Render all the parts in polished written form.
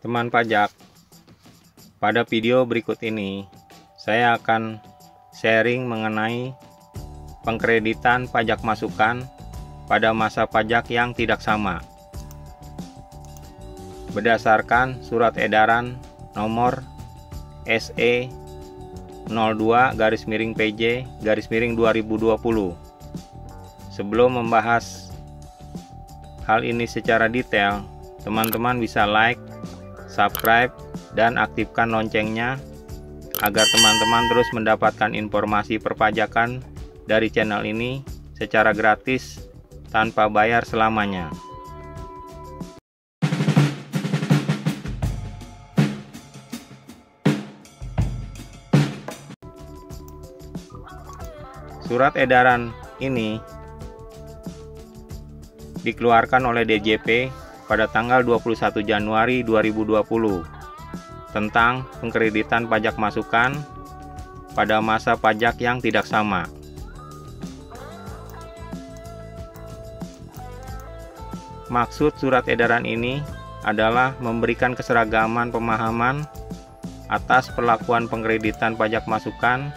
Teman pajak, pada video berikut ini saya akan sharing mengenai pengkreditan pajak masukan pada masa pajak yang tidak sama. Berdasarkan surat edaran nomor SE 02/PJ/2020. Sebelum membahas hal ini secara detail, teman-teman bisa like, subscribe, dan aktifkan loncengnya agar teman-teman terus mendapatkan informasi perpajakan dari channel ini secara gratis tanpa bayar selamanya. Surat edaran ini dikeluarkan oleh DJP pada tanggal 21 Januari 2020 tentang pengkreditan pajak masukan pada masa pajak yang tidak sama. Maksud surat edaran ini adalah memberikan keseragaman pemahaman atas perlakuan pengkreditan pajak masukan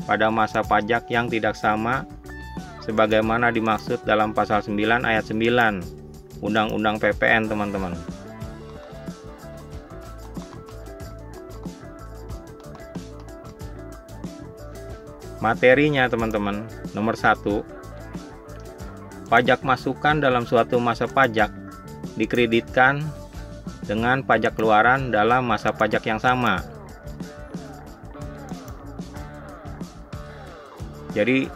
pada masa pajak yang tidak sama sebagaimana dimaksud dalam pasal 9 ayat 9 Undang-Undang PPN, teman-teman. Materinya, teman-teman. Nomor 1, pajak masukan dalam suatu masa pajak dikreditkan dengan pajak keluaran dalam masa pajak yang sama. Jadi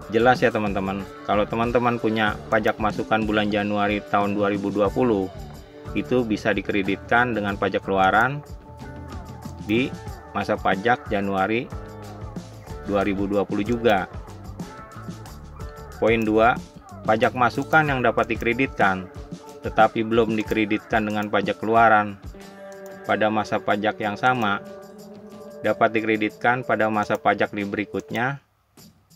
jelas ya teman-teman, kalau teman-teman punya pajak masukan bulan Januari tahun 2020, itu bisa dikreditkan dengan pajak keluaran di masa pajak Januari 2020 juga. Poin 2, pajak masukan yang dapat dikreditkan tetapi belum dikreditkan dengan pajak keluaran pada masa pajak yang sama dapat dikreditkan pada masa pajak berikutnya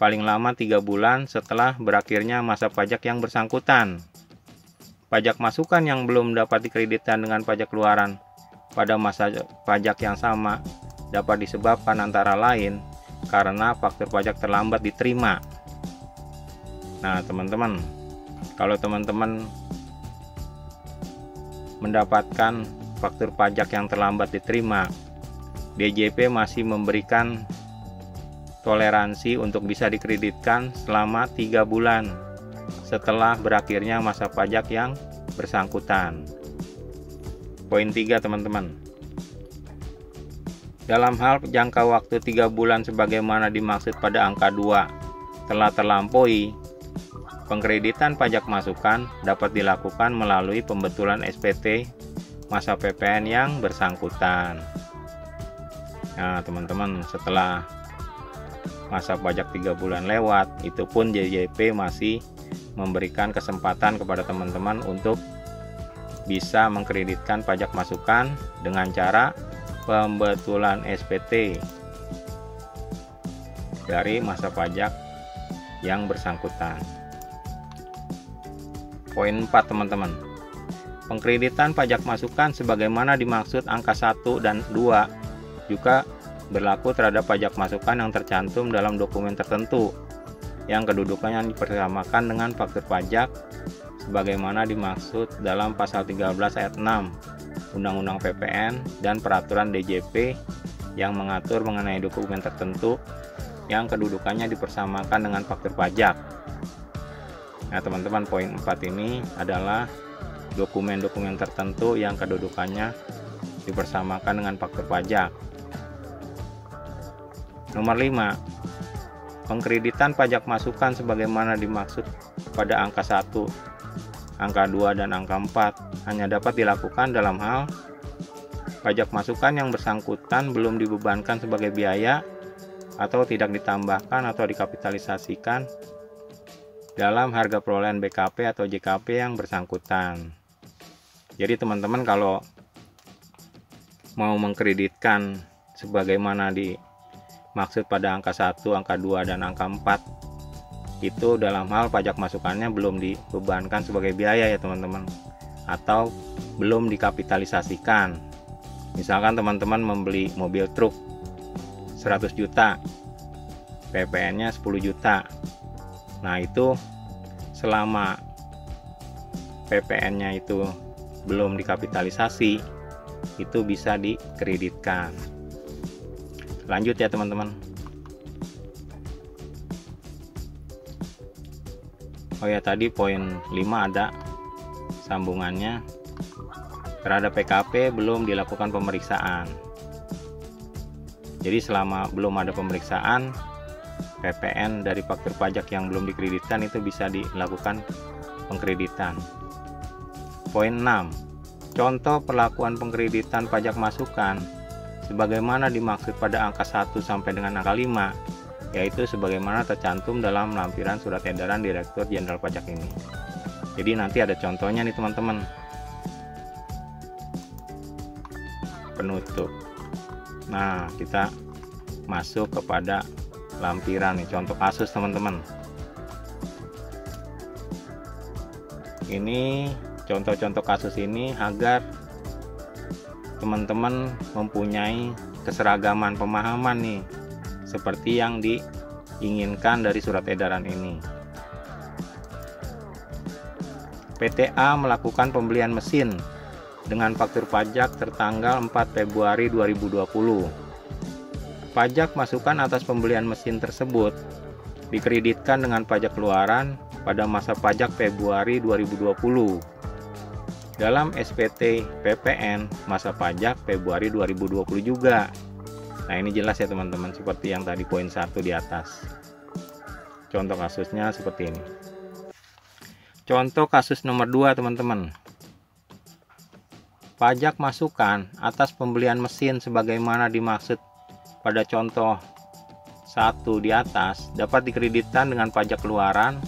paling lama 3 bulan setelah berakhirnya masa pajak yang bersangkutan. Pajak masukan yang belum dapat dikreditkan dengan pajak keluaran pada masa pajak yang sama dapat disebabkan antara lain karena faktur pajak terlambat diterima. Nah, teman-teman, kalau teman-teman mendapatkan faktur pajak yang terlambat diterima, DJP masih memberikan toleransi untuk bisa dikreditkan selama 3 bulan setelah berakhirnya masa pajak yang bersangkutan. Poin 3, teman-teman. Dalam hal jangka waktu 3 bulan sebagaimana dimaksud pada angka 2 telah terlampaui, pengkreditan pajak masukan dapat dilakukan melalui pembetulan SPT masa PPN yang bersangkutan. Nah, teman-teman, setelah masa pajak 3 bulan lewat, itu pun DJP masih memberikan kesempatan kepada teman-teman untuk bisa mengkreditkan pajak masukan dengan cara pembetulan SPT dari masa pajak yang bersangkutan. Poin 4, teman-teman. Pengkreditan pajak masukan sebagaimana dimaksud angka 1 dan 2 juga berlaku terhadap pajak masukan yang tercantum dalam dokumen tertentu yang kedudukannya dipersamakan dengan faktur pajak sebagaimana dimaksud dalam pasal 13 ayat 6 Undang-Undang PPN dan peraturan DJP yang mengatur mengenai dokumen tertentu yang kedudukannya dipersamakan dengan faktur pajak. Nah, teman-teman, poin 4 ini adalah dokumen-dokumen tertentu yang kedudukannya dipersamakan dengan faktur pajak. Nomor 5, pengkreditan pajak masukan sebagaimana dimaksud pada angka 1, angka 2, dan angka 4 hanya dapat dilakukan dalam hal pajak masukan yang bersangkutan belum dibebankan sebagai biaya atau tidak ditambahkan atau dikapitalisasikan dalam harga perolehan BKP atau JKP yang bersangkutan. Jadi teman-teman, kalau mau mengkreditkan sebagaimana dimaksud pada angka 1, angka 2, dan angka 4, itu dalam hal pajak masukannya belum dibebankan sebagai biaya ya teman-teman, atau belum dikapitalisasikan Misalkan teman-teman membeli mobil truk 100 juta, PPN-nya 10 juta. Nah, itu selama PPN-nya itu belum dikapitalisasi, itu bisa dikreditkan. Lanjut ya teman-teman. Oh ya, tadi poin 5 ada sambungannya. Terhadap PKP belum dilakukan pemeriksaan. Jadi selama belum ada pemeriksaan, PPN dari faktur pajak yang belum dikreditkan itu bisa dilakukan pengkreditan. Poin 6. Contoh perlakuan pengkreditan pajak masukan sebagaimana dimaksud pada angka 1 sampai dengan angka 5, yaitu sebagaimana tercantum dalam lampiran surat edaran Direktur Jenderal Pajak ini. Jadi nanti ada contohnya nih teman-teman. Penutup. Nah, kita masuk kepada lampiran nih, contoh kasus teman-teman. Ini contoh-contoh kasus ini agar teman-teman mempunyai keseragaman pemahaman nih, seperti yang diinginkan dari surat edaran ini. PTA melakukan pembelian mesin dengan faktur pajak tertanggal 4 Februari 2020. Pajak masukan atas pembelian mesin tersebut dikreditkan dengan pajak keluaran pada masa pajak Februari 2020 dalam SPT PPN masa pajak Februari 2020 juga. Nah, ini jelas ya teman-teman, seperti yang tadi poin 1 di atas. Contoh kasusnya seperti ini. Contoh kasus nomor 2 teman-teman. Pajak masukan atas pembelian mesin sebagaimana dimaksud pada contoh 1 di atas dapat dikreditkan dengan pajak keluaran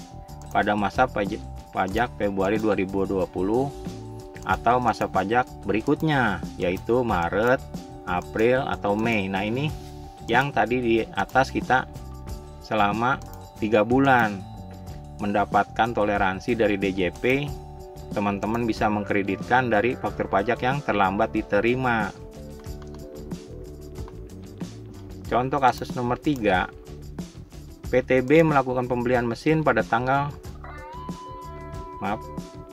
pada masa pajak Februari 2020 atau masa pajak berikutnya, yaitu Maret, April, atau Mei. Nah, ini yang tadi di atas kita selama 3 bulan mendapatkan toleransi dari DJP, teman-teman bisa mengkreditkan dari faktur pajak yang terlambat diterima. Contoh kasus nomor 3. PTB melakukan pembelian mesin pada tanggal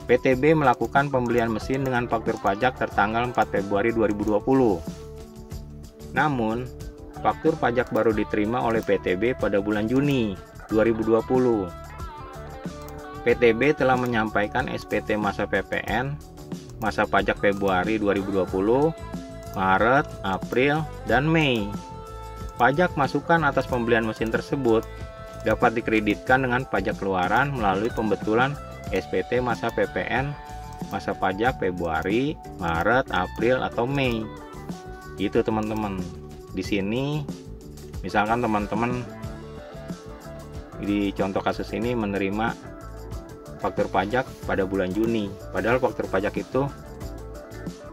PTB melakukan pembelian mesin dengan faktur pajak tertanggal 4 Februari 2020. Namun, faktur pajak baru diterima oleh PTB pada bulan Juni 2020. PTB telah menyampaikan SPT masa PPN masa pajak Februari 2020, Maret, April, dan Mei. Pajak masukan atas pembelian mesin tersebut dapat dikreditkan dengan pajak keluaran melalui pembetulan SPT masa PPN masa pajak Februari, Maret, April, atau Mei. Gitu teman-teman. Di sini misalkan teman-teman di contoh kasus ini menerima faktur pajak pada bulan Juni, padahal faktur pajak itu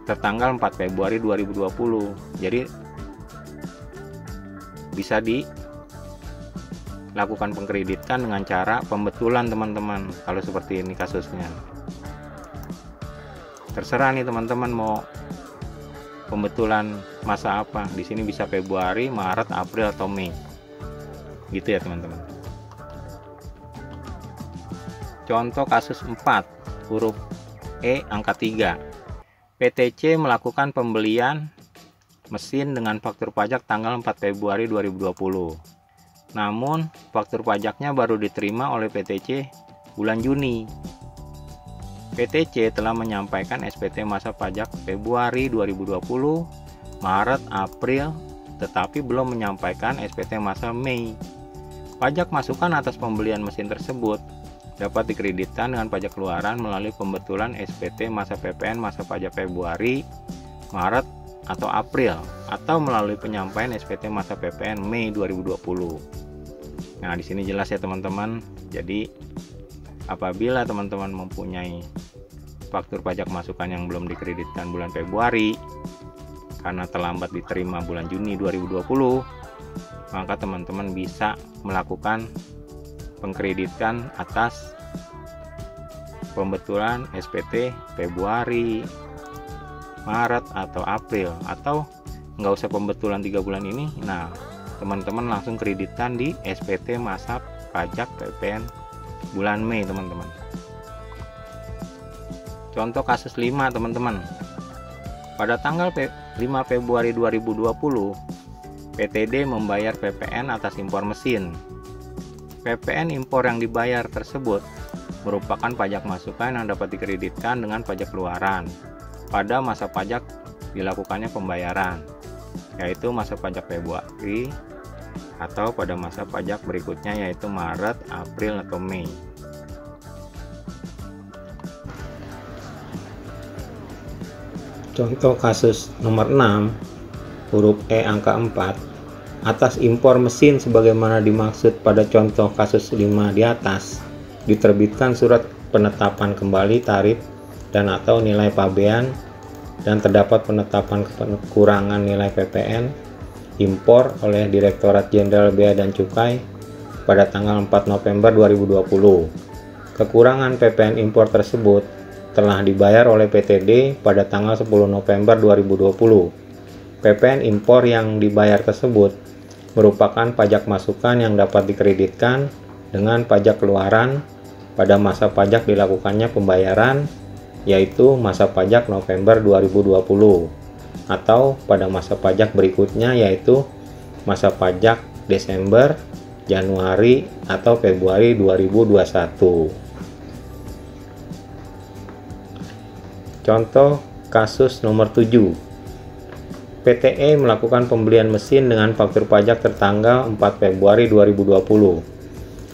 tertanggal 4 Februari 2020. Jadi bisa dilakukan pengkreditan dengan cara pembetulan teman-teman. Kalau seperti ini kasusnya, terserah nih teman-teman mau pembetulan masa apa. Di sini bisa Februari, Maret, April, atau Mei. Gitu ya teman-teman. Contoh kasus 4 huruf E angka 3. PTC melakukan pembelian mesin dengan faktur pajak tanggal 4 Februari 2020. Namun, faktur pajaknya baru diterima oleh PTC bulan Juni. PTC telah menyampaikan SPT masa pajak Februari 2020, Maret, April, tetapi belum menyampaikan SPT masa Mei. Pajak masukan atas pembelian mesin tersebut dapat dikreditkan dengan pajak keluaran melalui pembetulan SPT masa PPN masa pajak Februari, Maret, atau April, atau melalui penyampaian SPT masa PPN Mei 2020. Nah, di sini jelas ya teman-teman. Jadi apabila teman-teman mempunyai faktur pajak masukan yang belum dikreditkan bulan Februari karena terlambat diterima bulan Juni 2020, maka teman-teman bisa melakukan pengkreditan atas pembetulan SPT Februari, Maret atau April, atau nggak usah pembetulan 3 bulan ini. Nah, teman-teman langsung kreditan di SPT masa pajak PPN bulan Mei, teman-teman. Contoh kasus 5, teman-teman. Pada tanggal 5 Februari 2020, PTD membayar PPN atas impor mesin. PPN impor yang dibayar tersebut merupakan pajak masukan yang dapat dikreditkan dengan pajak keluaran pada masa pajak dilakukannya pembayaran, yaitu masa pajak Februari atau pada masa pajak berikutnya, yaitu Maret, April, atau Mei. Contoh kasus nomor 6, huruf E angka 4, atas impor mesin sebagaimana dimaksud pada contoh kasus 5 di atas, diterbitkan surat penetapan kembali tarif dan atau nilai pabean, dan terdapat penetapan kekurangan nilai PPN impor oleh Direktorat Jenderal Bea dan Cukai pada tanggal 4 November 2020. Kekurangan PPN impor tersebut telah dibayar oleh PTD pada tanggal 10 November 2020. PPN impor yang dibayar tersebut merupakan pajak masukan yang dapat dikreditkan dengan pajak keluaran pada masa pajak dilakukannya pembayaran, yaitu masa pajak November 2020, atau pada masa pajak berikutnya, yaitu masa pajak Desember, Januari, atau Februari 2021. Contoh kasus nomor 7. PTE melakukan pembelian mesin dengan faktur pajak tertanggal 4 Februari 2020.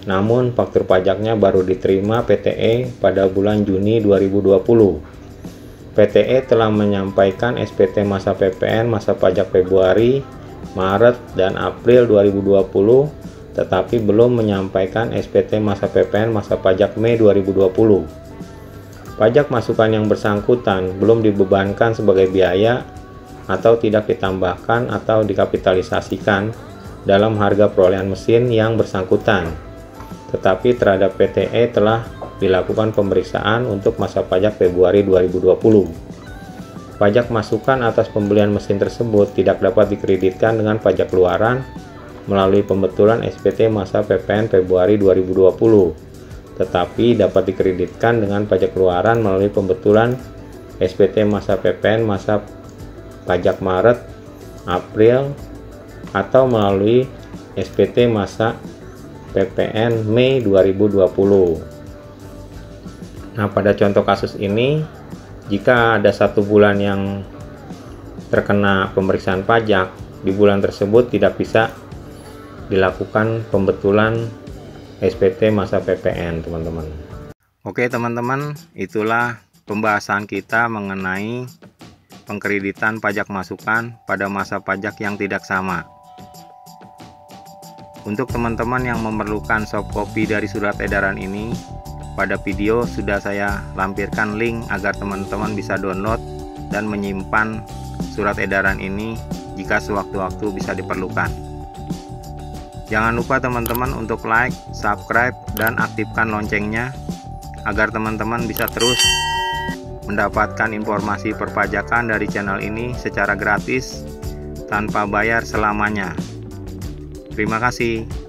Namun faktur pajaknya baru diterima PTE pada bulan Juni 2020. PTE telah menyampaikan SPT masa PPN masa pajak Februari, Maret, dan April 2020, tetapi belum menyampaikan SPT masa PPN masa pajak Mei 2020. Pajak masukan yang bersangkutan belum dibebankan sebagai biaya atau tidak ditambahkan atau dikapitalisasikan dalam harga perolehan mesin yang bersangkutan, tetapi terhadap PTE telah dilakukan pemeriksaan untuk masa pajak Februari 2020. Pajak masukan atas pembelian mesin tersebut tidak dapat dikreditkan dengan pajak keluaran melalui pembetulan SPT masa PPN Februari 2020, tetapi dapat dikreditkan dengan pajak keluaran melalui pembetulan SPT masa PPN masa pajak Maret, April, atau melalui SPT masa PPN Mei 2020. Nah, pada contoh kasus ini, jika ada 1 bulan yang terkena pemeriksaan pajak, di bulan tersebut tidak bisa dilakukan pembetulan SPT masa PPN, teman-teman. Oke, teman-teman, itulah pembahasan kita mengenai pengkreditan pajak masukan pada masa pajak yang tidak sama. Untuk teman-teman yang memerlukan soft copy dari surat edaran ini, pada video sudah saya lampirkan link agar teman-teman bisa download dan menyimpan surat edaran ini jika sewaktu-waktu bisa diperlukan. Jangan lupa teman-teman untuk like, subscribe, dan aktifkan loncengnya agar teman-teman bisa terus mendapatkan informasi perpajakan dari channel ini secara gratis tanpa bayar selamanya. Terima kasih.